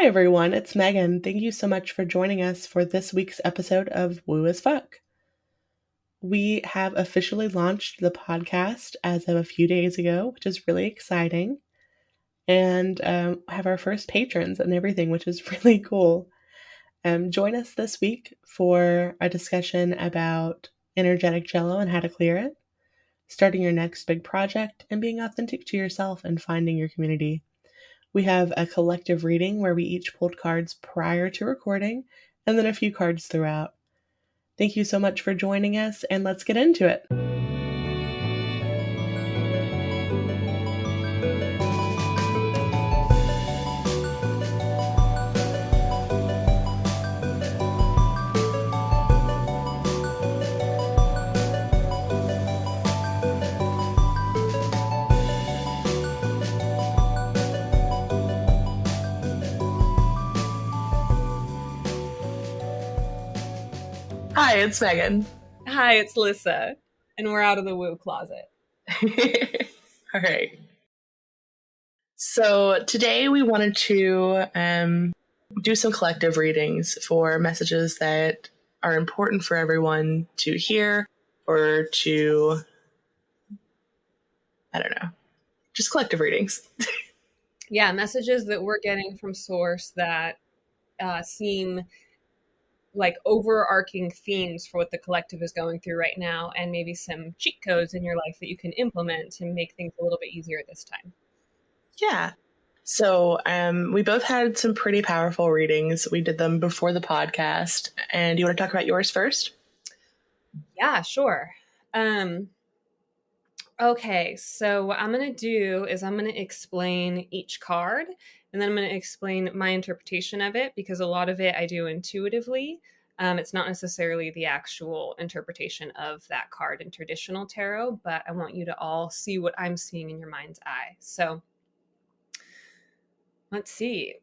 Hi everyone, it's Megan. Thank you so much for joining us for this week's episode of WooAsFuck. We have officially launched the podcast as of a few days ago, which is really exciting, and have our first patrons and everything, which is really cool. Join us this week for a discussion about energetic Jello and how to clear it, starting your next big project, and being authentic to yourself and finding your community. We have a collective reading where we each pulled cards prior to recording and then a few cards throughout. Thank you so much for joining us, and let's get into it. Hi, it's Megan. Hi, it's Lissa, and we're out of the woo closet. All right. So today we wanted to do some collective readings for messages that are important for everyone to hear or to, I don't know, just collective readings. Yeah, messages that we're getting from Source that seem like overarching themes for what the collective is going through right now, and maybe some cheat codes in your life that you can implement to make things a little bit easier this time. Yeah. So we both had some pretty powerful readings. We did them before the podcast. And you want to talk about yours first? Yeah, sure. Okay, so what I'm going to do is I'm going to explain each card, and then I'm going to explain my interpretation of it, because a lot of it I do intuitively. It's not necessarily the actual interpretation of that card in traditional tarot, but I want you to all see what I'm seeing in your mind's eye. So let's see.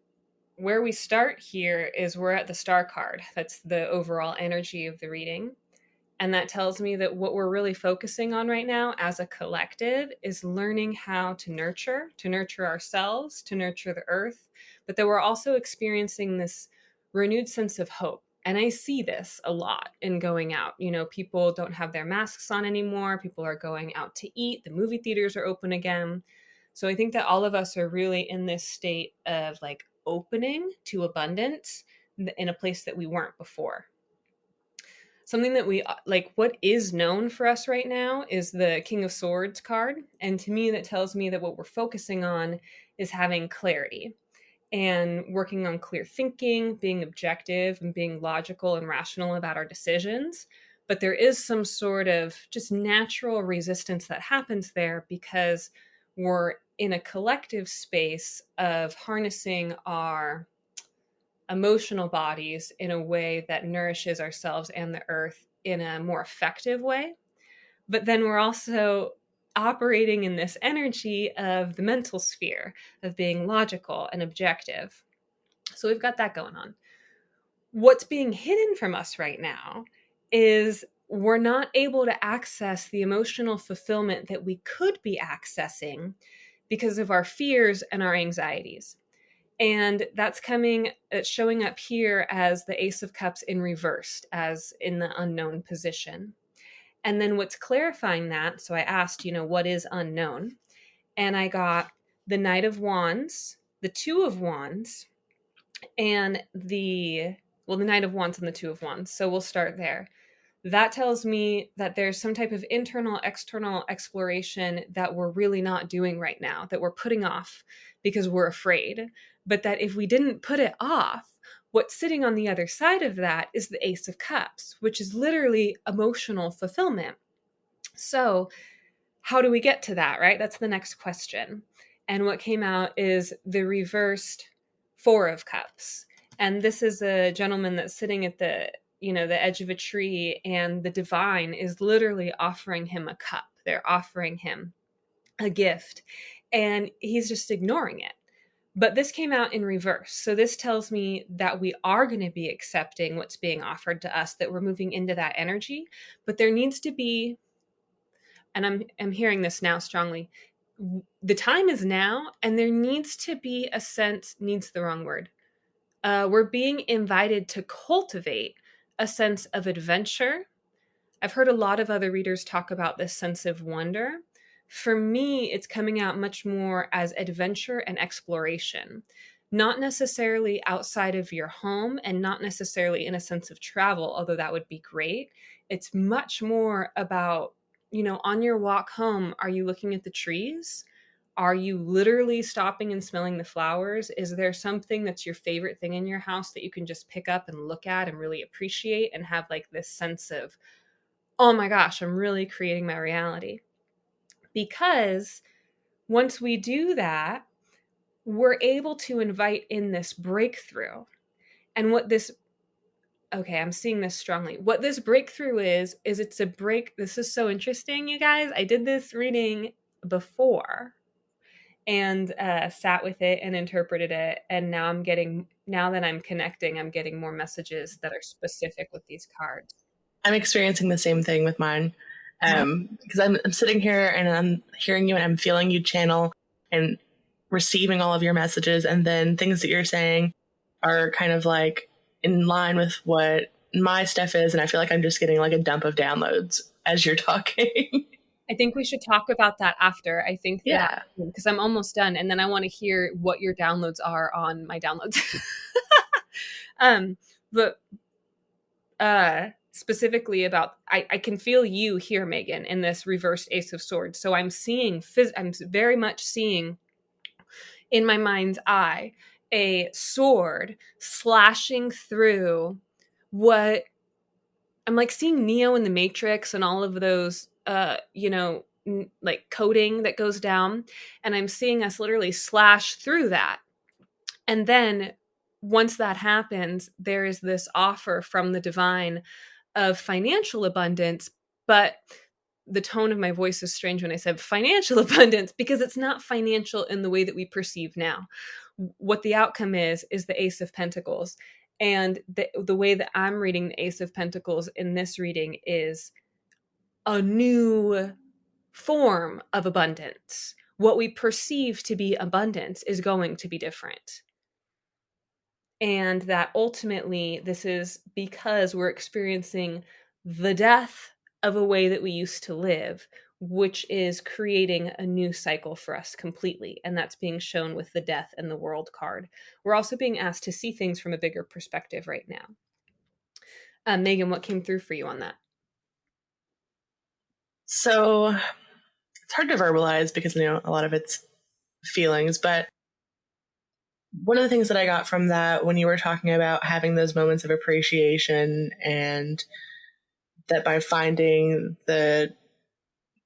Where we start here is we're at the star card. That's the overall energy of the reading. And that tells me that what we're really focusing on right now as a collective is learning how to nurture ourselves, to nurture the earth, but that we're also experiencing this renewed sense of hope. And I see this a lot in going out. You know, people don't have their masks on anymore. People are going out to eat. The movie theaters are open again. So I think that all of us are really in this state of like opening to abundance in a place that we weren't before. Something that we like, what is known for us right now is the King of Swords card. And to me, that tells me that what we're focusing on is having clarity and working on clear thinking, being objective and being logical and rational about our decisions. But there is some sort of just natural resistance that happens there because we're in a collective space of harnessing our emotional bodies in a way that nourishes ourselves and the earth in a more effective way. But then we're also operating in this energy of the mental sphere, of being logical and objective. So we've got that going on. What's being hidden from us right now is we're not able to access the emotional fulfillment that we could be accessing because of our fears and our anxieties. And that's showing up here as the Ace of Cups in reversed, as in the unknown position. And then what's clarifying that, so I asked, what is unknown? And I got the Knight of Wands, the Two of Wands, and the Knight of Wands and the Two of Wands. So we'll start there. That tells me that there's some type of internal, external exploration that we're really not doing right now, that we're putting off because we're afraid. But that if we didn't put it off, what's sitting on the other side of that is the Ace of Cups, which is literally emotional fulfillment. So how do we get to that, right? That's the next question. And what came out is the reversed Four of Cups. And this is a gentleman that's sitting at the edge of a tree, and the divine is literally offering him a cup. They're offering him a gift, and he's just ignoring it. But this came out in reverse. So this tells me that we are going to be accepting what's being offered to us, that we're moving into that energy. But there needs to be, and I'm hearing this now strongly, the time is now, and there needs to be a sense, needs the wrong word. We're being invited to cultivate a sense of adventure. I've heard a lot of other readers talk about this sense of wonder. For me, it's coming out much more as adventure and exploration, not necessarily outside of your home and not necessarily in a sense of travel, although that would be great. It's much more about, on your walk home, are you looking at the trees? Are you literally stopping and smelling the flowers? Is there something that's your favorite thing in your house that you can just pick up and look at and really appreciate and have like this sense of, oh my gosh, I'm really creating my reality? Because once we do that, we're able to invite in this breakthrough. And okay, I'm seeing this strongly. What this breakthrough is it's a break. This is so interesting, you guys. I did this reading before and sat with it and interpreted it. And now that I'm connecting, I'm getting more messages that are specific with these cards. I'm experiencing the same thing with mine. Because I'm sitting here and I'm hearing you and I'm feeling you channel and receiving all of your messages, and then things that you're saying are kind of like in line with what my stuff is, and I feel like I'm just getting like a dump of downloads as you're talking. I think we should talk about that after. I think that Yeah. because I'm almost done, and then I want to hear what your downloads are on my downloads. But specifically about, I can feel you here, Megan, in this reversed Ace of Swords. So I'm I'm very much seeing in my mind's eye a sword slashing through what I'm like seeing Neo in the Matrix and all of those, like coding that goes down. And I'm seeing us literally slash through that. And then once that happens, there is this offer from the divine of financial abundance. But the tone of my voice is strange when I said financial abundance, because it's not financial in the way that we perceive now. What the outcome is the Ace of Pentacles. And the way that I'm reading the Ace of Pentacles in this reading is a new form of abundance. What we perceive to be abundance is going to be different. And that ultimately, this is because we're experiencing the death of a way that we used to live, which is creating a new cycle for us completely. And that's being shown with the Death and the World card. We're also being asked to see things from a bigger perspective right now. Megan, what came through for you on that? So it's hard to verbalize because, a lot of it's feelings, but one of the things that I got from that when you were talking about having those moments of appreciation, and that by finding the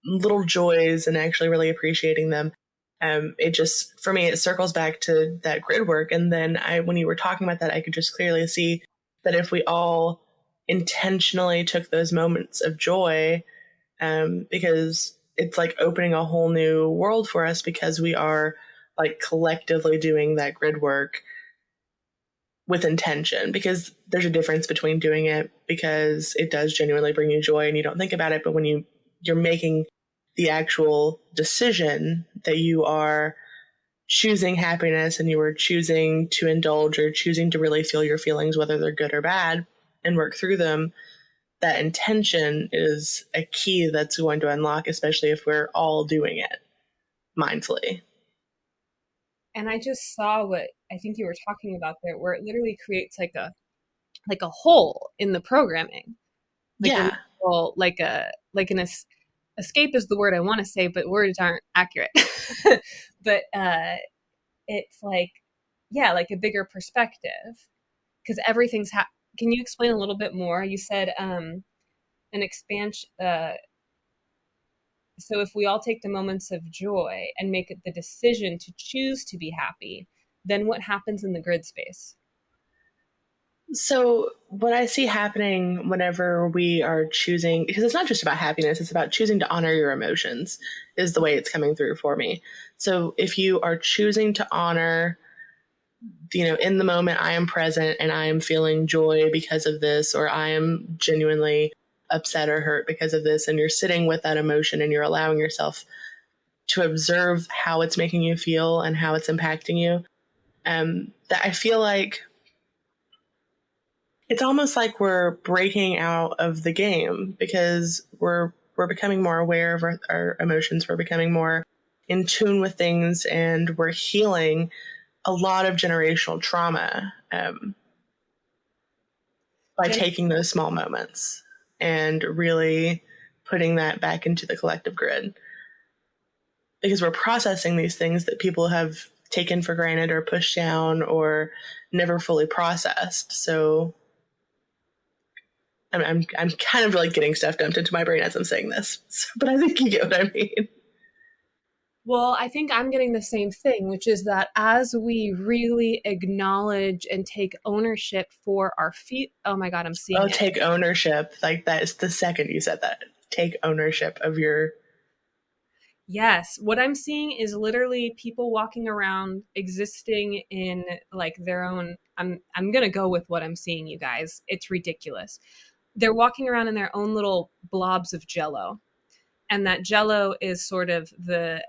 little joys and actually really appreciating them, it just, for me, it circles back to that grid work. And then when you were talking about that, I could just clearly see that if we all intentionally took those moments of joy, because it's like opening a whole new world for us, because we are like collectively doing that grid work with intention, because there's a difference between doing it because it does genuinely bring you joy and you don't think about it, but when you're making the actual decision that you are choosing happiness and you are choosing to indulge or choosing to really feel your feelings, whether they're good or bad, and work through them, that intention is a key that's going to unlock, especially if we're all doing it mindfully. And I just saw what I think you were talking about there, where it literally creates like a hole in the programming, like a Yeah. like an escape is the word I want to say, but words aren't accurate. But it's like, yeah, like a bigger perspective, because can you explain a little bit more? You said an expansion. So if we all take the moments of joy and make it the decision to choose to be happy, then what happens in the grid space? So, what I see happening whenever we are choosing, because it's not just about happiness, it's about choosing to honor your emotions, is the way it's coming through for me. So, if you are choosing to honor, in the moment, I am present and I am feeling joy because of this, or I am genuinely upset or hurt because of this, and you're sitting with that emotion and you're allowing yourself to observe how it's making you feel and how it's impacting you, that I feel like It's almost like we're breaking out of the game because we're becoming more aware of our emotions. We're becoming more in tune with things, and we're healing a lot of generational trauma by taking those small moments and really putting that back into the collective grid. Because we're processing these things that people have taken for granted or pushed down or never fully processed. So I'm kind of like getting stuff dumped into my brain as I'm saying this, but I think you get what I mean. Well, I think I'm getting the same thing, which is that as we really acknowledge and take ownership for our feet, oh my God, I'm seeing Oh, it. take ownership. Like that is the second you said that. Take ownership of your. Yes, what I'm seeing is literally people walking around existing in like their own I'm going to go with what I'm seeing, you guys. It's ridiculous. They're walking around in their own little blobs of jello. And that jello is sort of the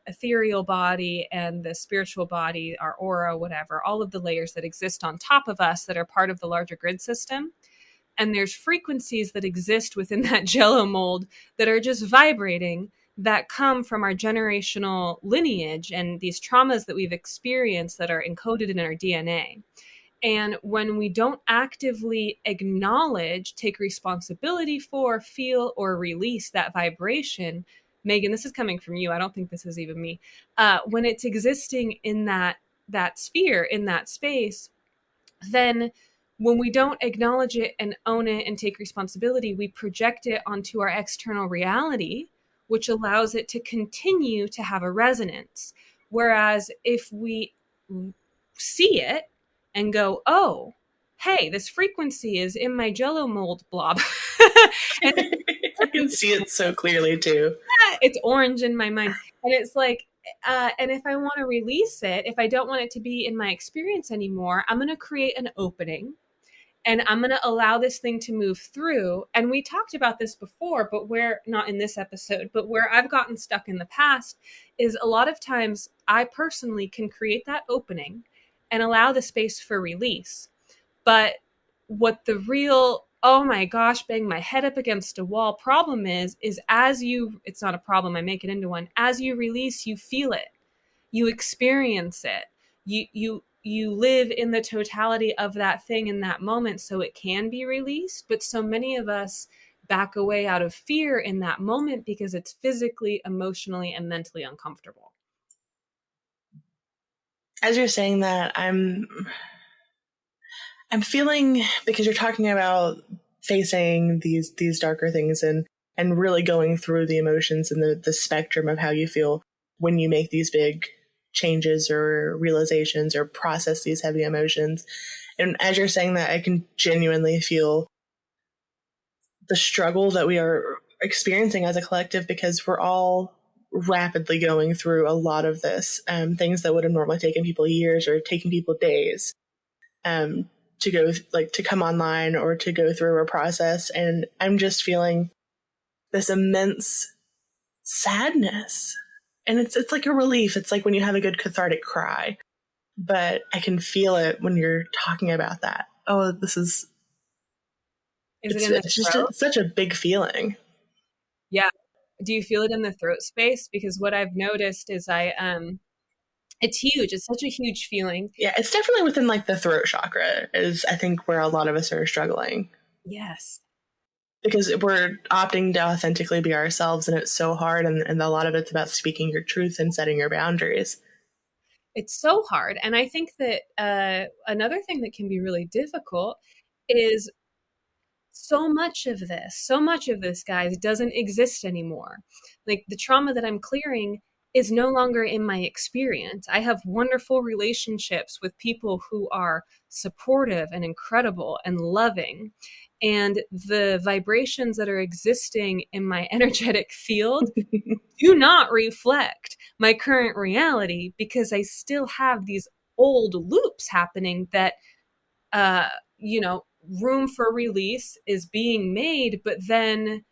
ethereal body and the spiritual body, our aura, whatever, all of the layers that exist on top of us that are part of the larger grid system. And there's frequencies that exist within that jello mold that are just vibrating, that come from our generational lineage and these traumas that we've experienced that are encoded in our DNA. And when we don't actively acknowledge, take responsibility for, feel, or release that vibration, Megan, this is coming from you. I don't think this is even me. When it's existing in that sphere, in that space, then when we don't acknowledge it and own it and take responsibility, we project it onto our external reality, which allows it to continue to have a resonance. Whereas if we see it and go, oh, hey, this frequency is in my jello mold blob. And I can see it so clearly too. it's orange in my mind. And it's like, and if I want to release it, if I don't want it to be in my experience anymore, I'm going to create an opening and I'm going to allow this thing to move through. And we talked about this before, but where not in this episode, but where I've gotten stuck in the past is a lot of times I personally can create that opening and allow the space for release. But what the real, oh my gosh, bang my head up against a wall problem is as you, it's not a problem, I make it into one. As you release, you feel it, you experience it, you live in the totality of that thing in that moment so it can be released. But so many of us back away out of fear in that moment because it's physically, emotionally, and mentally uncomfortable. As you're saying that, I'm feeling, because you're talking about facing these darker things and really going through the emotions and the spectrum of how you feel when you make these big changes or realizations or process these heavy emotions. And as you're saying that, I can genuinely feel the struggle that we are experiencing as a collective, because we're all rapidly going through a lot of this, things that would have normally taken people years or taken people days. Um, to go, like, to come online or to go through a process. And I'm just feeling this immense sadness. And it's like a relief. It's like when you have a good cathartic cry. But I can feel it when you're talking about that. Oh, this is, Is it in the throat? it's such a big feeling. Yeah. Do you feel it in the throat space? Because what I've noticed is it's huge. It's such a huge feeling. Yeah, it's definitely within like the throat chakra is, I think, where a lot of us are struggling. Yes. Because we're opting to authentically be ourselves, and it's so hard, and a lot of it's about speaking your truth and setting your boundaries. It's so hard. And I think that another thing that can be really difficult is so much of this, guys, doesn't exist anymore. Like the trauma that I'm clearing is no longer in my experience. I have wonderful relationships with people who are supportive and incredible and loving. And the vibrations that are existing in my energetic field do not reflect my current reality because I still have these old loops happening that uh you know room for release is being made, but then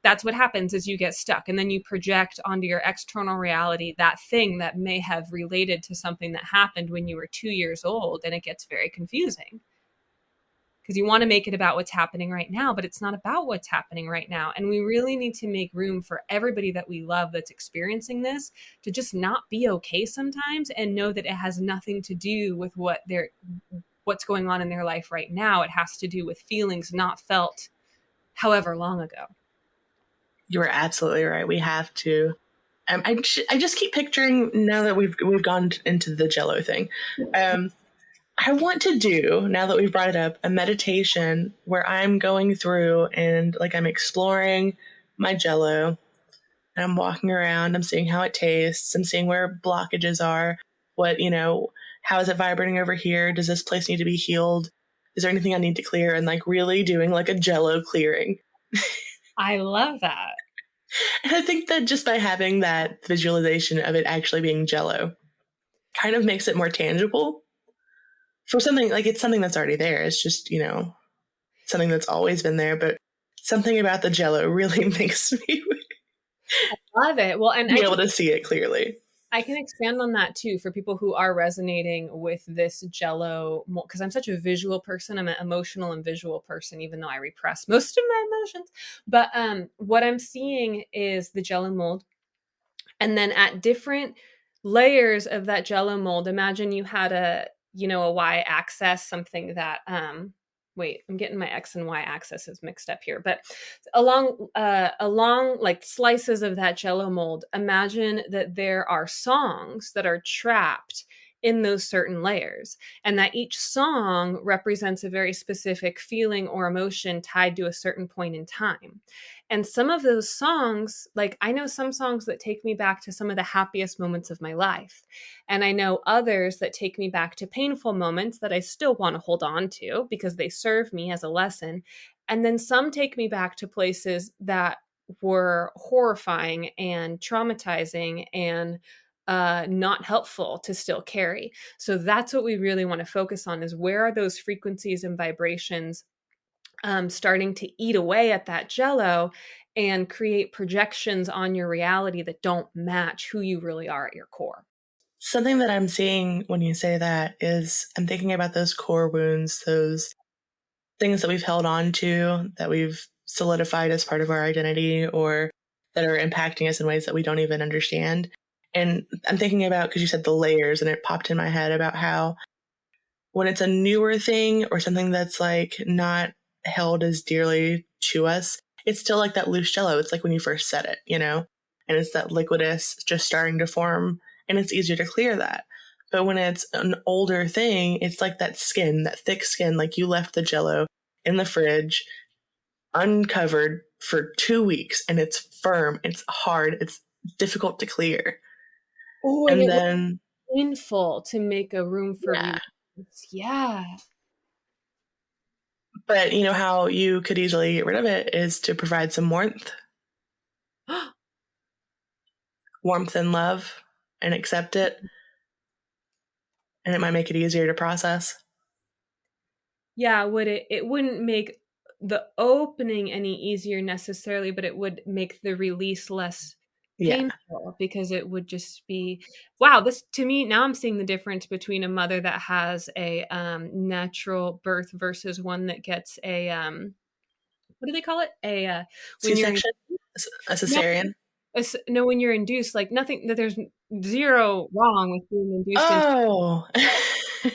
that's what happens is you get stuck and then you project onto your external reality that thing that may have related to something that happened when you were 2 years old, and it gets very confusing. because you want to make it about what's happening right now, but it's not about what's happening right now. And we really need to make room for everybody that we love that's experiencing this to just not be okay sometimes, and know that it has nothing to do with what's going on in their life right now. It has to do with feelings not felt however long ago. You are absolutely right. We have to. I just keep picturing, now that we've gone into the Jello thing. I want to do, now that we've brought it up, a meditation where I'm going through and like I'm exploring my Jello, and I'm walking around, I'm seeing how it tastes, I'm seeing where blockages are, what, how is it vibrating over here? Does this place need to be healed? Is there anything I need to clear? And like really doing like a Jello clearing. I love that. And I think that just by having that visualization of it actually being Jello kind of makes it more tangible for something like it's something that's already there. It's just, something that's always been there, but something about the Jello really makes me Love it. Well, and be able to see it clearly. I can expand on that too for people who are resonating with this Jello, because I'm such a visual person. I'm an emotional and visual person, even though I repress most of my emotions. But what I'm seeing is the Jello mold, and then at different layers of that Jello mold, imagine you had a y axis, something that wait, I'm getting my x and y axes mixed up here, but along like slices of that Jello mold, imagine that there are songs that are trapped in those certain layers, and that each song represents a very specific feeling or emotion tied to a certain point in time. And some of those songs, like I know some songs that take me back to some of the happiest moments of my life. And I know others that take me back to painful moments that I still want to hold on to because they serve me as a lesson. And then some take me back to places that were horrifying and traumatizing and not helpful to still carry. So that's what we really want to focus on, is where are those frequencies and vibrations starting to eat away at that Jello and create projections on your reality that don't match who you really are at your core. Something that I'm seeing when you say that is I'm thinking about those core wounds, those things that we've held on to, that we've solidified as part of our identity, or that are impacting us in ways that we don't even understand. And I'm thinking about, because you said the layers, and it popped in my head about how when it's a newer thing or something that's like not held as dearly to us, it's still like that loose Jello. It's like when you first set it, and it's that liquidus just starting to form, and it's easier to clear that. But when it's an older thing, it's like that skin, that thick skin, like you left the Jello in the fridge uncovered for 2 weeks, and it's firm, it's hard, it's difficult to clear. Oh, and And it was then, painful to make a room for yeah. release. Yeah. But you know how you could easily get rid of it is to provide some warmth and love, and accept it. And it might make it easier to process. Yeah, would it wouldn't make the opening any easier necessarily, but it would make the release less Yeah. painful, because it would just be, wow, this to me now I'm seeing the difference between a mother that has a natural birth versus one that gets a what do they call it? A when you're C-section? A no, cesarean? no, when you're induced, like nothing, that there's zero wrong with being induced into. Oh.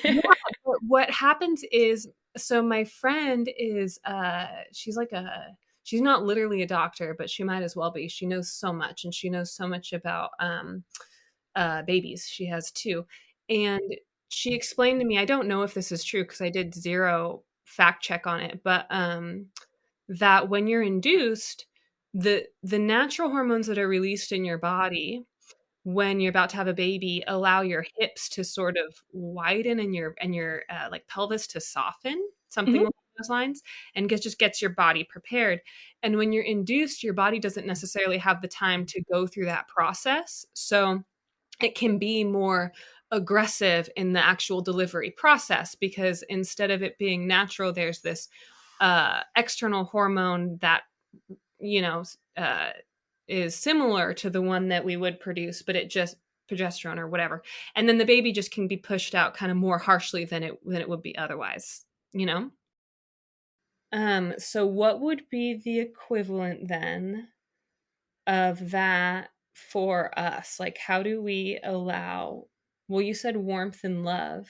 Yeah, but what happens is, so my friend is she's not literally a doctor, but she might as well be. She knows so much, and she knows so much about babies. She has two. And she explained to me, I don't know if this is true because I did zero fact check on it, but that when you're induced, the natural hormones that are released in your body when you're about to have a baby allow your hips to sort of widen, and your like pelvis to soften, something Mhm. along those lines, and just gets your body prepared. And when you're induced, your body doesn't necessarily have the time to go through that process, so it can be more aggressive in the actual delivery process, because instead of it being natural, there's this external hormone that you know uh, is similar to the one that we would produce, but it just progesterone or whatever, and then the baby just can be pushed out kind of more harshly than it would be otherwise. So what would be the equivalent then of that for us? Like, how do we allow, well, you said warmth and love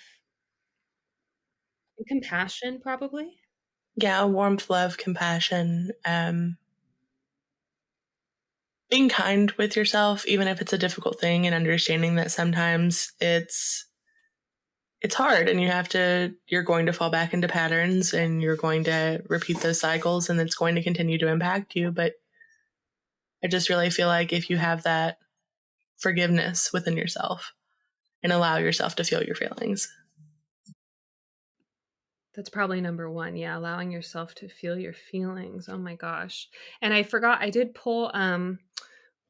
and compassion, probably. Yeah, warmth, love, compassion, being kind with yourself, even if it's a difficult thing, and understanding that sometimes it's hard and you're going to fall back into patterns and you're going to repeat those cycles and it's going to continue to impact you. But I just really feel like if you have that forgiveness within yourself and allow yourself to feel your feelings. That's probably number one. Yeah, allowing yourself to feel your feelings. Oh my gosh. And I forgot, I did pull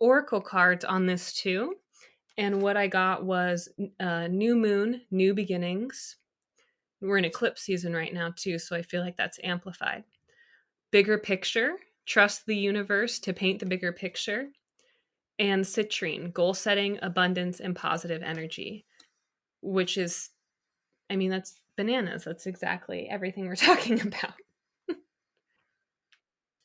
oracle cards on this too. And what I got was new moon, new beginnings. We're in eclipse season right now too, so I feel like that's amplified. Bigger picture, trust the universe to paint the bigger picture. And citrine, goal setting, abundance, and positive energy, which is, I mean, that's bananas. That's exactly everything we're talking about.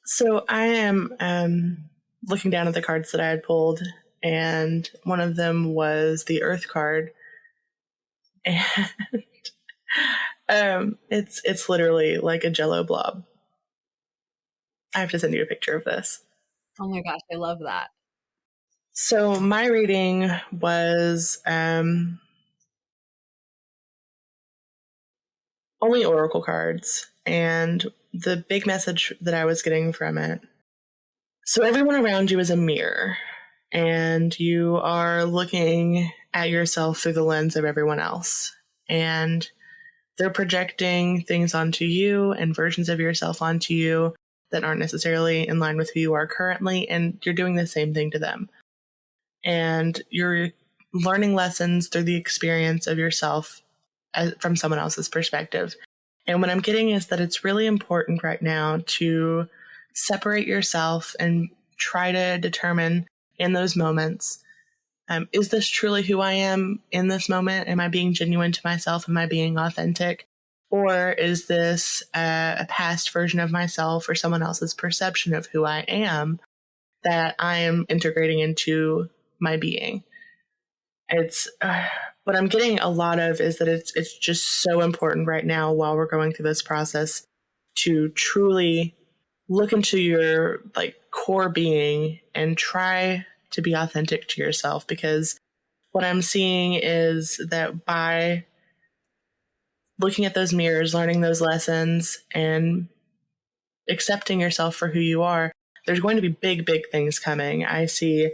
So I am looking down at the cards that I had pulled, and one of them was the Earth card, and it's literally like a Jello blob. I have to send you a picture of this. Oh my gosh, I love that. So my reading was only oracle cards, and the big message that I was getting from it. So everyone around you is a mirror, and you are looking at yourself through the lens of everyone else. And they're projecting things onto you and versions of yourself onto you that aren't necessarily in line with who you are currently, and you're doing the same thing to them. And you're learning lessons through the experience of yourself from someone else's perspective. And what I'm getting is that it's really important right now to separate yourself and try to determine in those moments, is this truly who I am in this moment? Am I being genuine to myself? Am I being authentic? Or is this a past version of myself or someone else's perception of who I am that I am integrating into my being? It's what I'm getting a lot of is that it's just so important right now while we're going through this process to truly look into your like core being and try to be authentic to yourself, because what I'm seeing is that by looking at those mirrors, learning those lessons, and accepting yourself for who you are, there's going to be big, big things coming. I see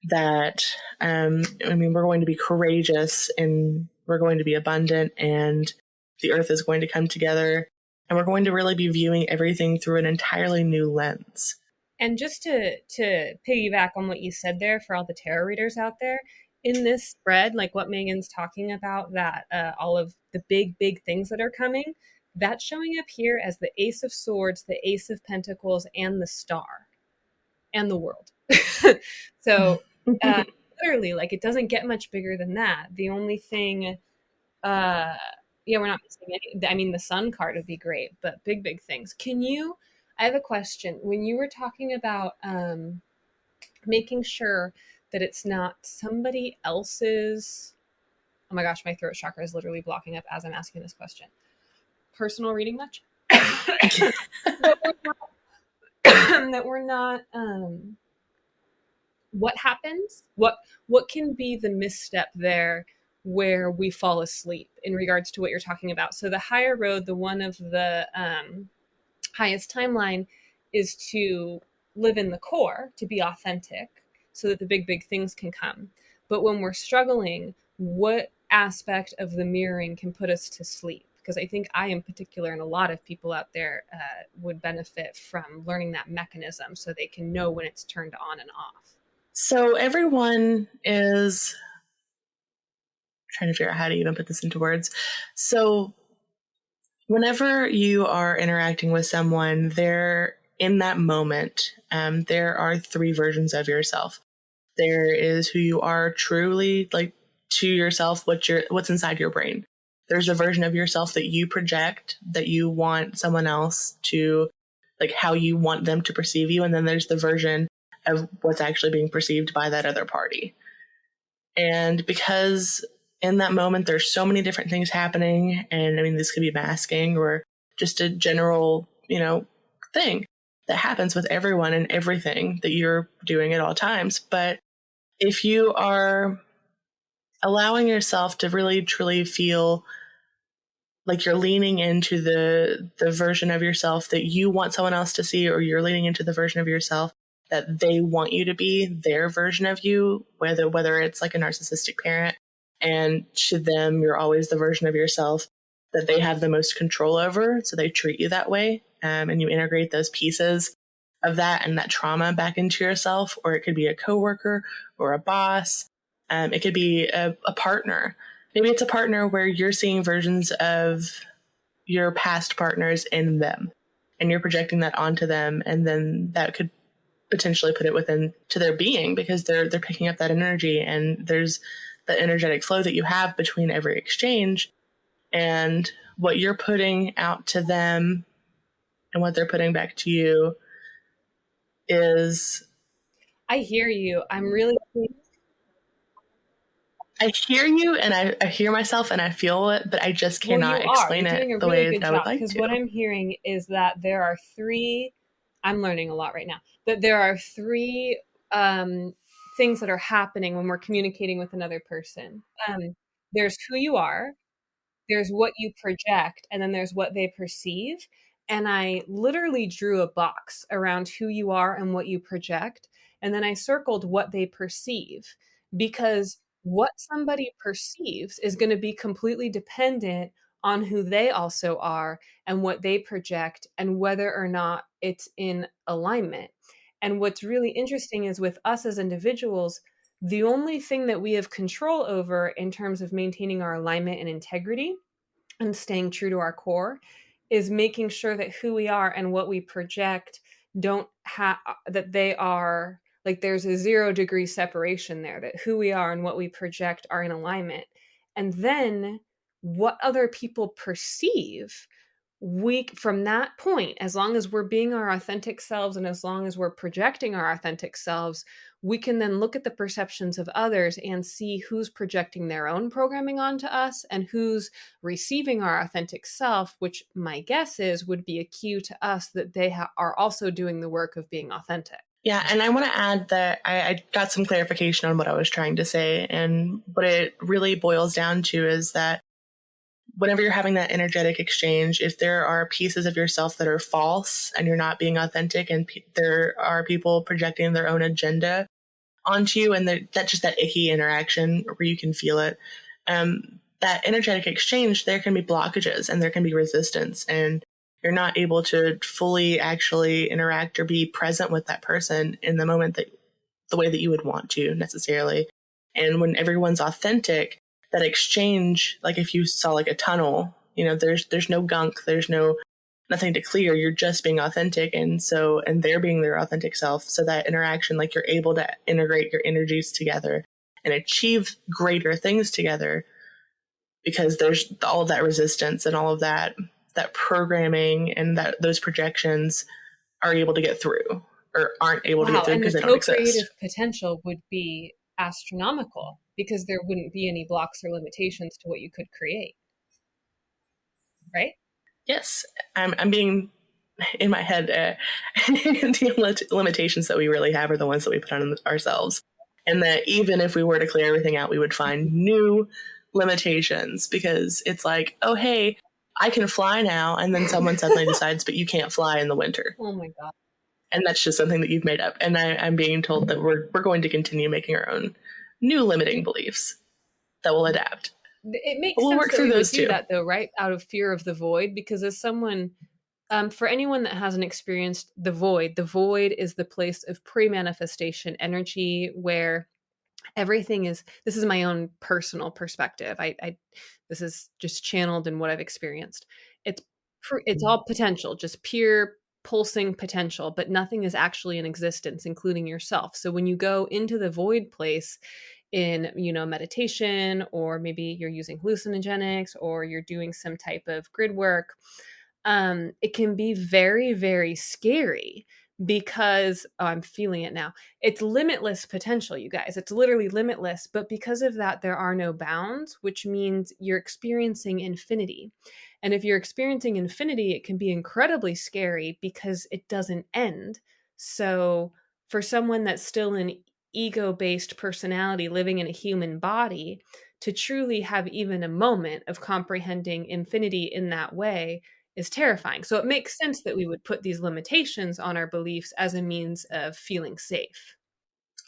that, we're going to be courageous and we're going to be abundant, and the earth is going to come together, and we're going to really be viewing everything through an entirely new lens. And just to piggyback on what you said there for all the tarot readers out there, in this spread, like what Megan's talking about, that all of the big things that are coming, that's showing up here as the Ace of Swords, the Ace of Pentacles, and the Star, and the World. So uh, literally, like, it doesn't get much bigger than that. The only thing, uh, yeah, we're not missing any. I mean, the Sun card would be great, but big things. Can you? I have a question. When you were talking about making sure that it's not somebody else's, oh my gosh, my throat chakra is literally blocking up as I'm asking this question. Personal reading much? That we're not what happens? What can be the misstep there where we fall asleep in regards to what you're talking about? So the higher road, the one of the highest timeline, is to live in the core, to be authentic, so that the big things can come. But when we're struggling, what aspect of the mirroring can put us to sleep? Because I think I, in particular, and a lot of people out there would benefit from learning that mechanism so they can know when it's turned on and off. So everyone is trying to figure out how to even put this into words. So whenever you are interacting with someone, they're in that moment, there are three versions of yourself. There is who you are truly, like to yourself, what's inside your brain. there's a version of yourself that you project that you want someone else to, like, how you want them to perceive you. And then there's the version of what's actually being perceived by that other party. And because in that moment, there's so many different things happening. And I mean, this could be masking or just a general, thing that happens with everyone and everything that you're doing at all times. But if you are allowing yourself to really truly feel like you're leaning into the version of yourself that you want someone else to see, or you're leaning into the version of yourself that they want you to be, their version of you, whether it's like a narcissistic parent, and to them you're always the version of yourself that they have the most control over, so they treat you that way, and you integrate those pieces of that and that trauma back into yourself. Or it could be a coworker or a boss. It could be a partner. Maybe it's a partner where you're seeing versions of your past partners in them and you're projecting that onto them, and then that could potentially put it within to their being, because they're picking up that energy, and there's the energetic flow that you have between every exchange, and what you're putting out to them and what they're putting back to you is... I hear you. I hear you, and I hear myself and I feel it, but I just cannot explain You're doing it a the really way good that I would job, like because to. what I'm hearing is that there are three, I'm learning a lot right now, that there are three things that are happening when we're communicating with another person. There's who you are, there's what you project, and then there's what they perceive. And I literally drew a box around who you are and what you project. And then I circled what they perceive, because what somebody perceives is going to be completely dependent on who they also are and what they project and whether or not it's in alignment. And what's really interesting is with us as individuals, the only thing that we have control over in terms of maintaining our alignment and integrity and staying true to our core is making sure that who we are and what we project don't have, that they are, like, there's a 0 degree separation there, that who we are and what we project are in alignment. And then what other people perceive, we, from that point, as long as we're being our authentic selves and as long as we're projecting our authentic selves, we can then look at the perceptions of others and see who's projecting their own programming onto us and who's receiving our authentic self, which my guess is would be a cue to us that they are also doing the work of being authentic. Yeah, and I want to add that I got some clarification on what I was trying to say, and what it really boils down to is that whenever you're having that energetic exchange, if there are pieces of yourself that are false and you're not being authentic, and there are people projecting their own agenda onto you, and that's just that icky interaction where you can feel it, that energetic exchange, there can be blockages and there can be resistance, and you're not able to fully actually interact or be present with that person in the moment, that the way that you would want to necessarily. And when everyone's authentic, that exchange, like if you saw like a tunnel, there's no gunk, there's nothing to clear, you're just being authentic, and they're being their authentic self. So that interaction, like, you're able to integrate your energies together and achieve greater things together, because there's all of that resistance and all of that programming, and that those projections are able to get through, or aren't able to get through, And because the they don't co-creative exist. potential would be astronomical because there wouldn't be any blocks or limitations to what you could create, right? Yes, I'm being in my head. The limitations that we really have are the ones that we put on ourselves, and that even if we were to clear everything out, we would find new limitations, because it's like, oh hey, I can fly now, and then someone suddenly decides, but you can't fly in the winter. Oh my God. And that's just something that you've made up. And I'm being told that we're going to continue making our own new limiting beliefs that will adapt. It makes We'll sense work that through we would those do too. that, though, right? Out of fear of the void, because as someone, for anyone that hasn't experienced the void is the place of pre-manifestation energy where everything is, this is my own personal perspective. This is just channeled in what I've experienced. It's it's all potential, just pure pulsing potential, but nothing is actually in existence, including yourself. So when you go into the void place, in, meditation, or maybe you're using hallucinogenics, or you're doing some type of grid work, it can be very, very scary because I'm feeling it now. It's limitless potential, you guys. It's literally limitless. But because of that, there are no bounds, which means you're experiencing infinity. And if you're experiencing infinity, it can be incredibly scary because it doesn't end. So, for someone that's still an ego based personality living in a human body, to truly have even a moment of comprehending infinity in that way is terrifying. So it makes sense that we would put these limitations on our beliefs as a means of feeling safe.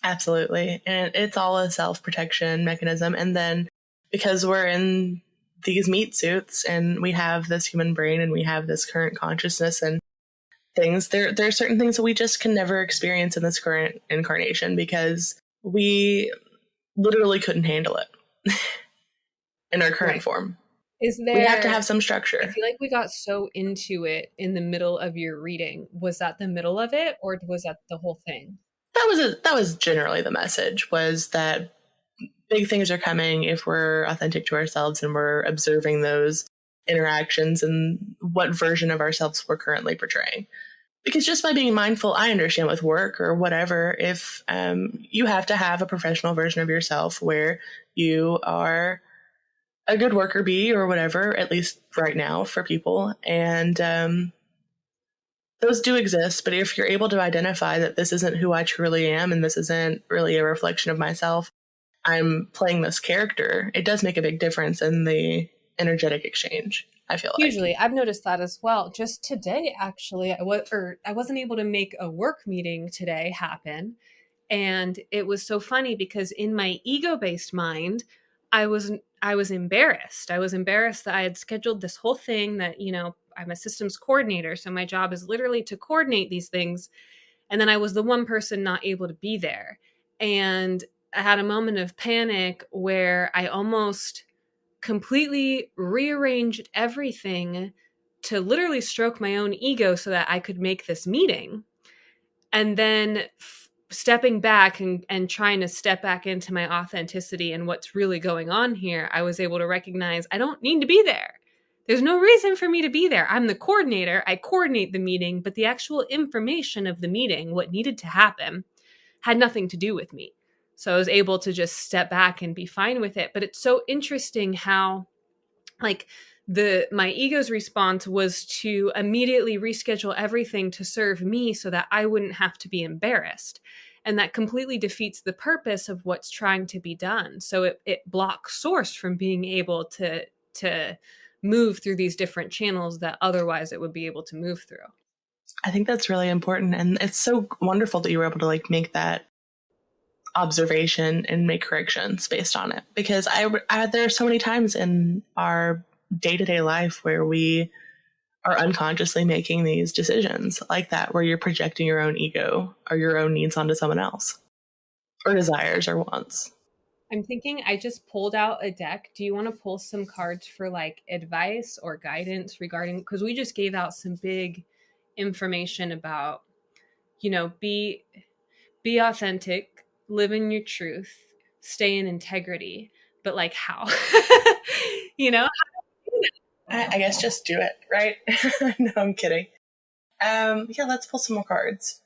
Absolutely. And it's all a self-protection mechanism. And then because we're in these meat suits and we have this human brain and we have this current consciousness and things, there are certain things that we just can never experience in this current incarnation because we literally couldn't handle it in our current Right. form. Is We have to there, have some I structure. feel like we got so into it in the middle of your reading. Was that the middle of it, or was that the whole thing? That was generally the message, was that big things are coming if we're authentic to ourselves and we're observing those interactions and what version of ourselves we're currently portraying. Because just by being mindful, I understand with work or whatever, if you have to have a professional version of yourself where you are a good worker bee or whatever, at least right now for people. And those do exist. But if you're able to identify that this isn't who I truly am and this isn't really a reflection of myself, I'm playing this character, it does make a big difference in the energetic exchange, I feel like. Hugely. I've noticed that as well. Just today, actually, I wasn't able to make a work meeting today happen. And it was so funny because in my ego-based mind, I was embarrassed. I was embarrassed that I had scheduled this whole thing that, I'm a systems coordinator, so my job is literally to coordinate these things, and then I was the one person not able to be there. And I had a moment of panic where I almost completely rearranged everything to literally stroke my own ego so that I could make this meeting. And then stepping back and trying to step back into my authenticity and what's really going on here, I was able to recognize I don't need to be there. There's no reason for me to be there. I'm the coordinator. I coordinate the meeting, but the actual information of the meeting, what needed to happen, had nothing to do with me. So I was able to just step back and be fine with it. But it's so interesting how, like, my ego's response was to immediately reschedule everything to serve me so that I wouldn't have to be embarrassed. And that completely defeats the purpose of what's trying to be done. So it blocks source from being able to move through these different channels that otherwise it would be able to move through. I think that's really important. And it's so wonderful that you were able to like make that observation and make corrections based on it. Because there are so many times in our day-to-day life where we are unconsciously making these decisions like that, where you're projecting your own ego or your own needs onto someone else or desires or wants. I'm thinking I just pulled out a deck. Do you want to pull some cards for like advice or guidance regarding, because we just gave out some big information about, be authentic, live in your truth, stay in integrity, but like how? you know? I guess just do it, right? No, I'm kidding. Yeah, let's pull some more cards.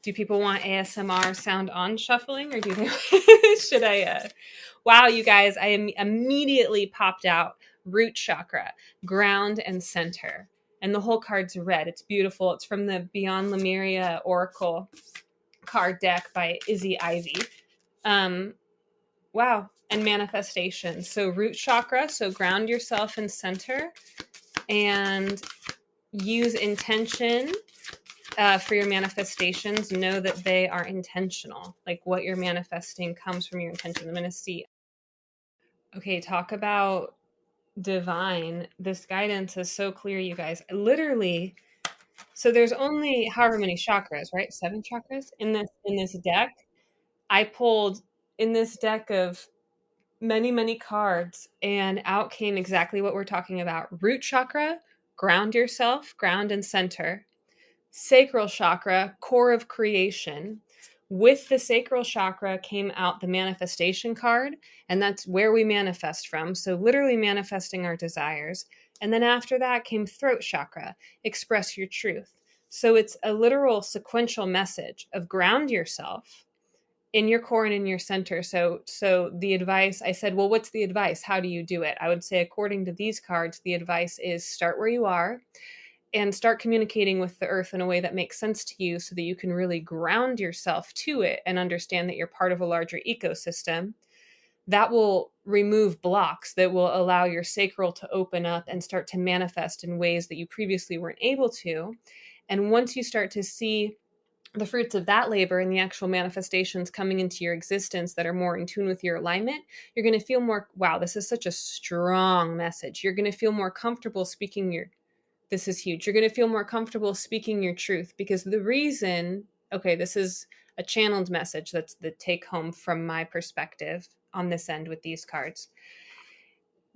Do people want ASMR sound on shuffling, or do they should I wow, you guys, I immediately popped out root chakra, ground and center. And the whole card's red. It's beautiful. It's from the Beyond Lemuria Oracle card deck by Izzy Ivy. Um, wow. And manifestation. So root chakra, so ground yourself in center and use intention for your manifestations. Know that they are intentional. Like what you're manifesting comes from your intention. I'm going to see. Okay, talk about divine. This guidance is so clear, you guys. Literally, so there's only however many chakras, right? 7 chakras in this deck. I pulled in this deck of many, many cards, and out came exactly what we're talking about. Root chakra, ground yourself, ground and center. Sacral chakra, core of creation. With the sacral chakra came out the manifestation card, and that's where we manifest from. So, literally manifesting our desires. And then after that came throat chakra, express your truth. So, it's a literal sequential message of ground yourself in your core and in your center. So the advice, I said, well, what's the advice? How do you do it? I would say, according to these cards, the advice is start where you are and start communicating with the earth in a way that makes sense to you so that you can really ground yourself to it and understand that you're part of a larger ecosystem. That will remove blocks that will allow your sacral to open up and start to manifest in ways that you previously weren't able to. And once you start to see the fruits of that labor and the actual manifestations coming into your existence that are more in tune with your alignment, you're going to feel more, wow, this is such a strong message. You're going to feel more comfortable speaking your, this is huge. You're going to feel more comfortable speaking your truth, because the reason, okay, this is a channeled message. That's the take home from my perspective on this end with these cards.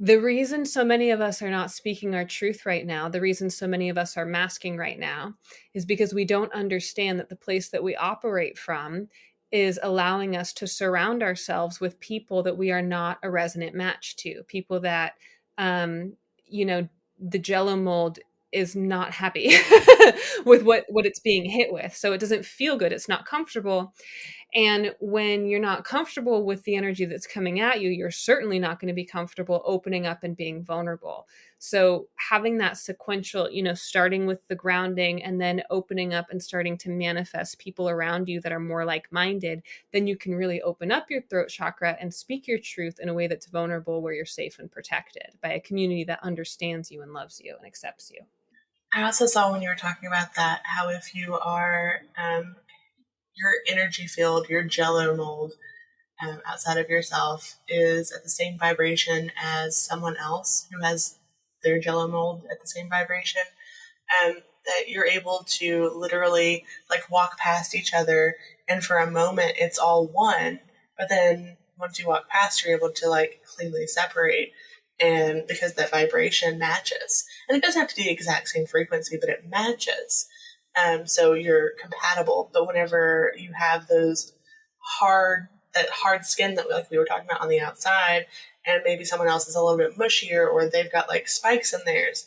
The reason so many of us are not speaking our truth right now, the reason so many of us are masking right now, is because we don't understand that the place that we operate from is allowing us to surround ourselves with people that we are not a resonant match to, people that, um, you know, the Jello mold is not happy with what it's being hit with. So it doesn't feel good. It's not comfortable. And when you're not comfortable with the energy that's coming at you, you're certainly not going to be comfortable opening up and being vulnerable. So having that sequential, starting with the grounding and then opening up and starting to manifest people around you that are more like-minded, then you can really open up your throat chakra and speak your truth in a way that's vulnerable, where you're safe and protected by a community that understands you and loves you and accepts you. I also saw when you were talking about that, how if you are your energy field, your Jello mold outside of yourself is at the same vibration as someone else who has their Jello mold at the same vibration, that you're able to literally like walk past each other, and for a moment it's all one, but then once you walk past, you're able to like cleanly separate, and because that vibration matches, and it doesn't have to be the exact same frequency, but it matches. So you're compatible. But whenever you have that hard skin that like we were talking about on the outside, and maybe someone else is a little bit mushier, or they've got like spikes in theirs,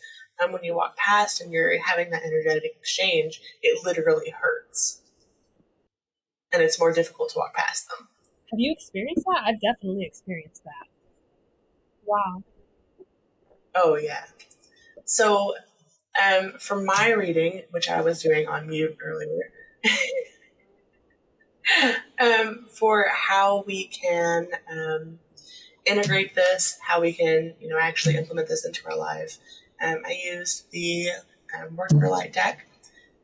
when you walk past and you're having that energetic exchange, it literally hurts. And it's more difficult to walk past them. Have you experienced that? I've definitely experienced that. Wow. Oh, yeah. So, for my reading, which I was doing on mute earlier, for how we can integrate this, how we can, actually implement this into our life, I used the Work for Light deck.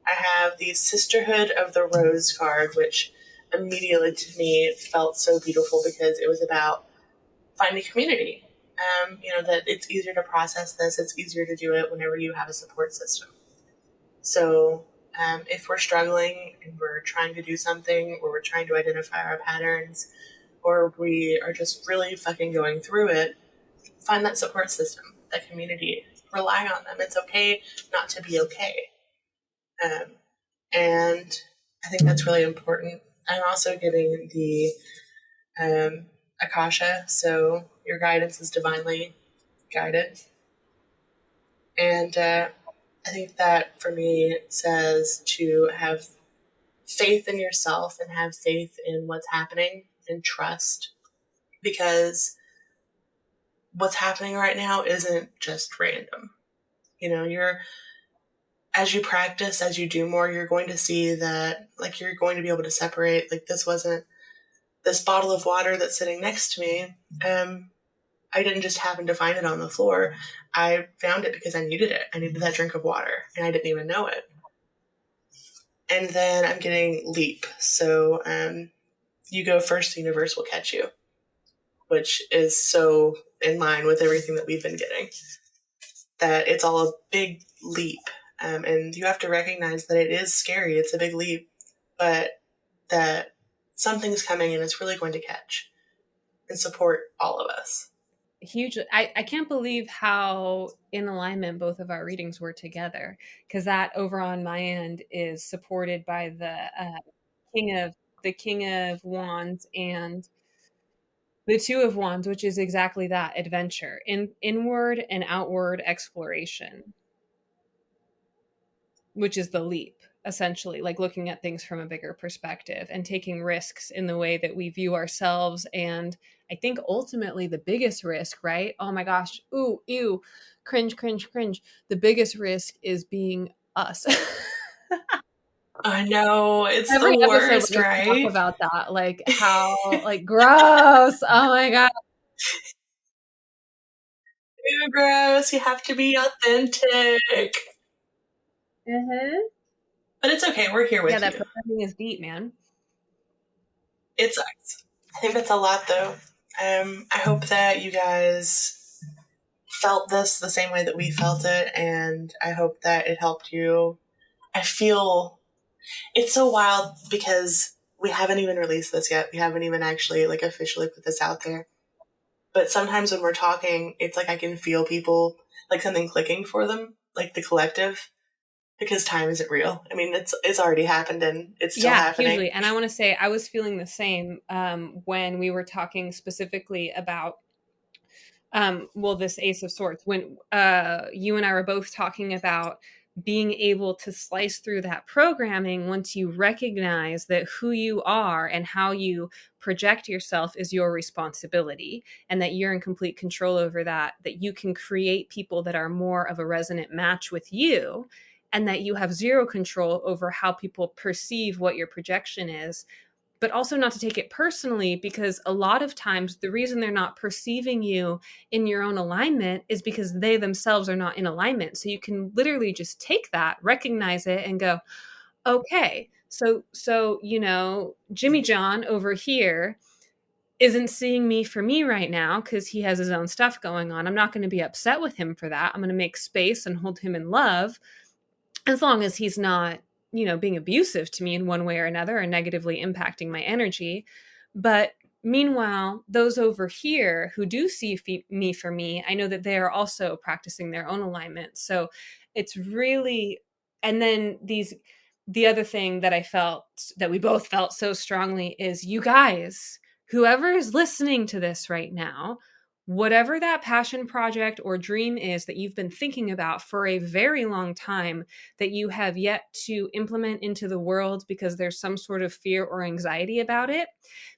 I have the Sisterhood of the Rose card, which immediately to me felt so beautiful because it was about finding community. That it's easier to process this, it's easier to do it whenever you have a support system. So if we're struggling and we're trying to do something, or we're trying to identify our patterns, or we are just really fucking going through it, find that support system, that community. Rely on them. It's okay not to be okay. And I think that's really important. I'm also getting the Akasha, so your guidance is divinely guided. And I think that for me says to have faith in yourself and have faith in what's happening and trust, because what's happening right now isn't just random. You're, as you practice, as you do more, you're going to see that, like, you're going to be able to separate, like, this wasn't this bottle of water that's sitting next to me. I didn't just happen to find it on the floor. I found it because I needed it. I needed that drink of water, and I didn't even know it. And then I'm getting leap. So you go first, the universe will catch you, which is so in line with everything that we've been getting. That it's all a big leap. And you have to recognize that it is scary. It's a big leap, but that something's coming and it's really going to catch and support all of us. Huge. I can't believe how in alignment both of our readings were together, because that over on my end is supported by the King of the King of Wands and the Two of Wands, which is exactly that, adventure, inward and outward exploration, which is the leap, essentially, like looking at things from a bigger perspective and taking risks in the way that we view ourselves. And I think ultimately the biggest risk, right? Oh my gosh, ooh, ew, cringe, cringe, cringe. The biggest risk is being us. I know, it's the Every episode worst, we're gonna talk right? about that, like how, like, gross. Oh my god. Ew, gross. You have to be authentic. Mm-hmm. But it's okay. We're here Yeah, with that you. programming is deep, man. It sucks. I think that's a lot, though. I hope that you guys felt this the same way that we felt it, and I hope that it helped you. I feel it's so wild because we haven't even released this yet. We haven't even actually like officially put this out there. But sometimes when we're talking, it's like I can feel people like something clicking for them, like the collective, because time isn't real. I mean, it's already happened and it's still Yeah, happening. hugely. And I want to say I was feeling the same when we were talking specifically about well, this Ace of Swords, when you and I were both talking about being able to slice through that programming once you recognize that who you are and how you project yourself is your responsibility, and that you're in complete control over that, that you can create people that are more of a resonant match with you, and that you have zero control over how people perceive what your projection is, but also not to take it personally, because a lot of times the reason they're not perceiving you in your own alignment is because they themselves are not in alignment. So you can literally just take that, recognize it, and go, okay, so Jimmy John over here isn't seeing me for me right now because he has his own stuff going on. I'm not going to be upset with him for that. I'm going to make space and hold him in love, as long as he's not, being abusive to me in one way or another or negatively impacting my energy. But meanwhile, those over here who do see me for me, I know that they are also practicing their own alignment. So it's really, and then the other thing that I felt, that we both felt so strongly, is you guys, whoever is listening to this right now, whatever that passion project or dream is that you've been thinking about for a very long time, that you have yet to implement into the world because there's some sort of fear or anxiety about it,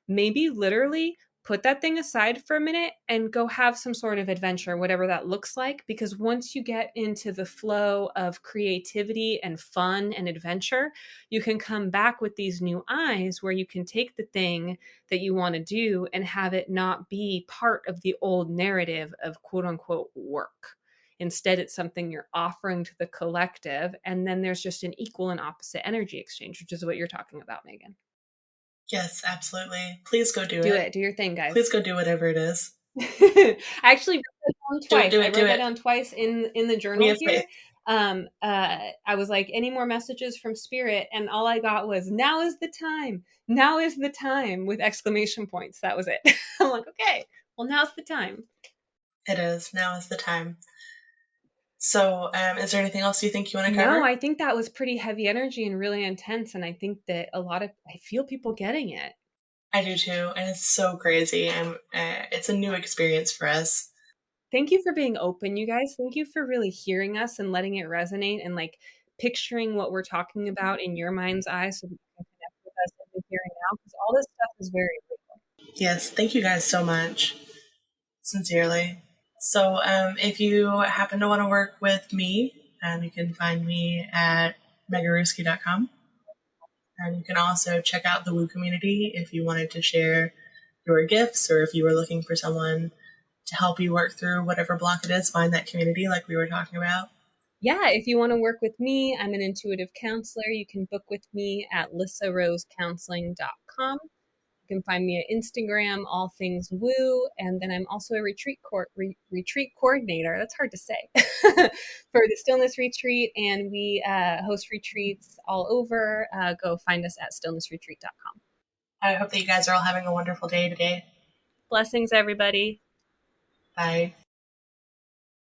maybe literally put that thing aside for a minute and go have some sort of adventure, whatever that looks like. Because once you get into the flow of creativity and fun and adventure, you can come back with these new eyes where you can take the thing that you want to do and have it not be part of the old narrative of quote unquote work. Instead, it's something you're offering to the collective. And then there's just an equal and opposite energy exchange, which is what you're talking about, Megan. Yes, absolutely. Please go do Do it. it. Do your thing, guys. Please go do whatever it is. I actually wrote that down Do it, twice. do I it, do wrote that it. down twice in the We journal have here. faith. I was like, any more messages from spirit? And all I got was, now is the time. Now is the time, with exclamation points. That was it. I'm like, okay, well, now's the time. It is. Now is the time. So, is there anything else you think you want to No, cover? I think that was pretty heavy energy and really intense. And I think that I feel people getting it. I do too, and it's so crazy, and it's a new experience for us. Thank you for being open, you guys. Thank you for really hearing us and letting it resonate, and like picturing what we're talking about in your mind's eye so that you can connect with us in the here and now, because all this stuff is very real. Yes, thank you guys so much, sincerely. So, if you happen to want to work with me, you can find me at megaruski.com. And you can also check out the Woo community if you wanted to share your gifts or if you were looking for someone to help you work through whatever block it is. Find that community like we were talking about. Yeah, if you want to work with me, I'm an intuitive counselor. You can book with me at lissarosecounseling.com. You can find me at Instagram, all things woo, and then I'm also a retreat coordinator. That's hard to say for the Stillness Retreat, and we host retreats all over. Go find us at stillnessretreat.com. I hope that you guys are all having a wonderful day today. Blessings, everybody. Bye.